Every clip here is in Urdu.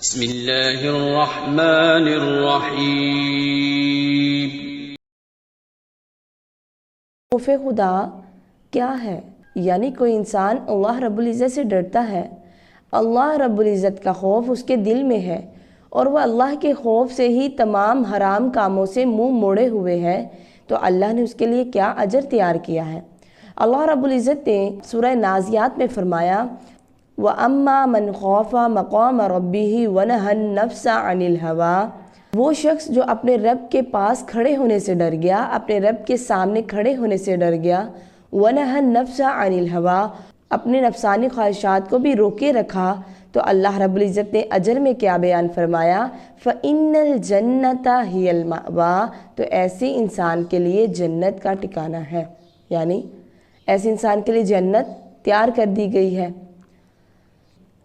بسم اللہ الرحمن الرحیم۔ خوف خدا کیا ہے؟ یعنی کوئی انسان اللہ رب العزت سے ڈرتا ہے، اللہ رب العزت کا خوف اس کے دل میں ہے اور وہ اللہ کے خوف سے ہی تمام حرام کاموں سے منہ موڑے ہوئے ہے، تو اللہ نے اس کے لیے کیا اجر تیار کیا ہے۔ اللہ رب العزت نے سورہ نازیات میں فرمایا وَأَمَّا مَنْ خَافَ مَقَامَ رَبِّهِ وَنَهَى النَّفْسَ عَنِ الْهَوَىٰ، وہ شخص جو اپنے رب کے پاس کھڑے ہونے سے ڈر گیا، اپنے رب کے سامنے کھڑے ہونے سے ڈر گیا، وَنَهَى النَّفْسَ عَنِ الْهَوَىٰ، اپنے نفسانی خواہشات کو بھی روکے رکھا، تو اللہ رب العزت نے اجر میں کیا بیان فرمایا فَإِنَّ الْجَنَّةَ هِيَ الْمَأْوَىٰ، تو ایسے انسان کے لیے جنت کا ٹھکانہ ہے، یعنی ایسے انسان کے لیے جنت تیار کر دی گئی ہے۔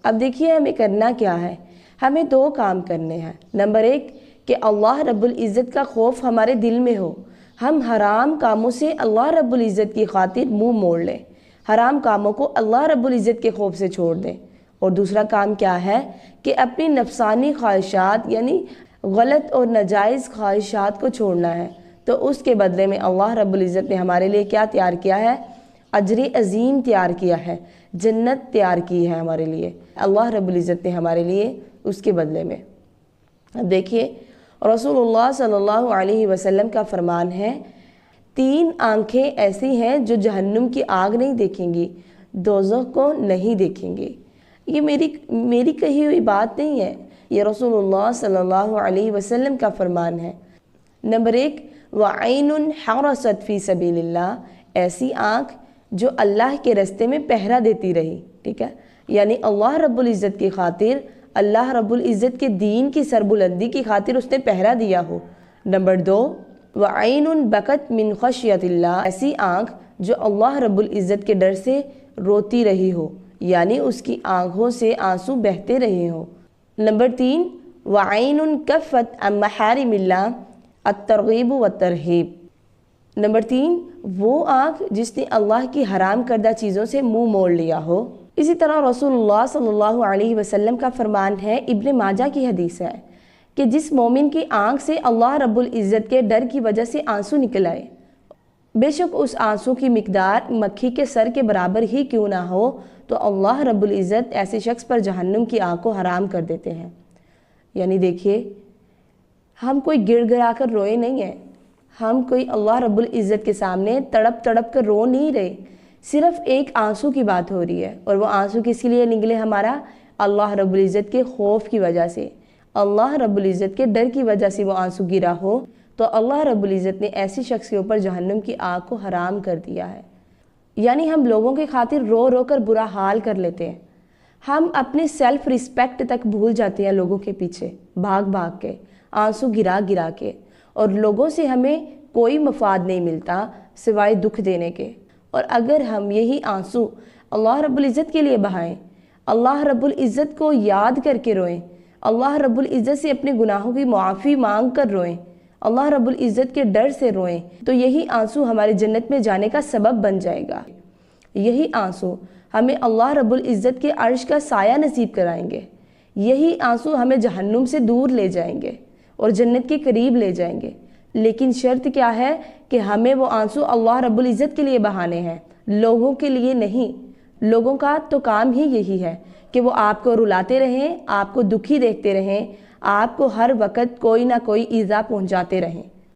اب دیکھیے ہمیں کرنا کیا ہے، ہمیں دو کام کرنے ہیں۔ نمبر 1 کہ اللہ رب العزت کا خوف ہمارے دل میں ہو، ہم حرام کاموں سے اللہ رب العزت کی خاطر منہ موڑ لیں، حرام کاموں کو اللہ رب العزت کے خوف سے چھوڑ دیں۔ اور دوسرا کام کیا ہے کہ اپنی نفسانی خواہشات یعنی غلط اور ناجائز خواہشات کو چھوڑنا ہے، تو اس کے بدلے میں اللہ رب العزت نے ہمارے لیے کیا تیار کیا ہے؟ اجر عظیم تیار کیا ہے، جنت تیار کی ہے ہمارے لیے، اللہ رب العزت نے ہمارے لیے اس کے بدلے میں۔ اب دیکھیے رسول اللہ صلی اللہ علیہ وسلم کا فرمان ہے 3 آنکھیں ایسی ہیں جو جہنم کی آگ نہیں دیکھیں گی، دوزخ کو نہیں دیکھیں گی۔ یہ میری کہی ہوئی بات نہیں ہے، یہ رسول اللہ صلی اللہ علیہ وسلم کا فرمان ہے۔ نمبر 1 وَعَيْنٌ حَرَسَتْ فِي سَبِيلِ اللَّهِ، ایسی آنکھ جو اللہ کے رستے میں پہرا دیتی رہی، ٹھیک ہے، یعنی اللہ رب العزت کی خاطر، اللہ رب العزت کے دین کی سربلندی کی خاطر اس نے پہرا دیا ہو۔ نمبر 2 وَعَيْنٌ بَكَتْ مِنْ خَشْيَةِ اللَّهِ، ایسی آنکھ جو اللہ رب العزت کے ڈر سے روتی رہی ہو، یعنی اس کی آنکھوں سے آنسو بہتے رہے ہوں۔ نمبر 3 وَعَيْنٌ كَفَّتْ عَنْ مَحَارِمِ اللَّهِ التَّرْغِيبُ وَالتَّرْهِيبُ، نمبر 3 وہ آنکھ جس نے اللہ کی حرام کردہ چیزوں سے منہ موڑ لیا ہو۔ اسی طرح رسول اللہ صلی اللہ علیہ وسلم کا فرمان ہے، ابن ماجہ کی حدیث ہے کہ جس مومن کی آنکھ سے اللہ رب العزت کے ڈر کی وجہ سے آنسو نکل آئے، بے شک اس آنسو کی مقدار مکھی کے سر کے برابر ہی کیوں نہ ہو، تو اللہ رب العزت ایسے شخص پر جہنم کی آگ کو حرام کر دیتے ہیں۔ یعنی دیکھیے ہم کوئی گڑ گڑا کر روئے نہیں ہیں، ہم کوئی اللہ رب العزت کے سامنے تڑپ تڑپ کر رو نہیں رہے، صرف ایک آنسو کی بات ہو رہی ہے، اور وہ آنسو کس کے لیے نکلے ہمارا؟ اللہ رب العزت کے خوف کی وجہ سے، اللہ رب العزت کے ڈر کی وجہ سے وہ آنسو گرا ہو، تو اللہ رب العزت نے ایسی شخص کے اوپر جہنم کی آگ کو حرام کر دیا ہے۔ یعنی ہم لوگوں کی خاطر رو رو کر برا حال کر لیتے ہیں، ہم اپنے سیلف ریسپیکٹ تک بھول جاتے ہیں لوگوں کے پیچھے بھاگ بھاگ کے، آنسو گرا گرا کے، اور لوگوں سے ہمیں کوئی مفاد نہیں ملتا سوائے دکھ دینے کے۔ اور اگر ہم یہی آنسو اللہ رب العزت کے لیے بہائیں، اللہ رب العزت کو یاد کر کے روئیں، اللہ رب العزت سے اپنے گناہوں کی معافی مانگ کر روئیں، اللہ رب العزت کے ڈر سے روئیں، تو یہی آنسو ہمارے جنت میں جانے کا سبب بن جائے گا۔ یہی آنسو ہمیں اللہ رب العزت کے عرش کا سایہ نصیب کرائیں گے، یہی آنسو ہمیں جہنم سے دور لے جائیں گے اور جنت کے قریب لے جائیں گے۔ لیکن شرط کیا ہے کہ ہمیں وہ آنسو اللہ رب العزت کے لیے بہانے ہیں، لوگوں کے لیے نہیں۔ لوگوں کا تو کام ہی یہی ہے کہ وہ آپ کو رلاتے رہیں، آپ کو دکھی دیکھتے رہیں، آپ کو ہر وقت کوئی نہ کوئی ایذا پہنچاتے رہیں۔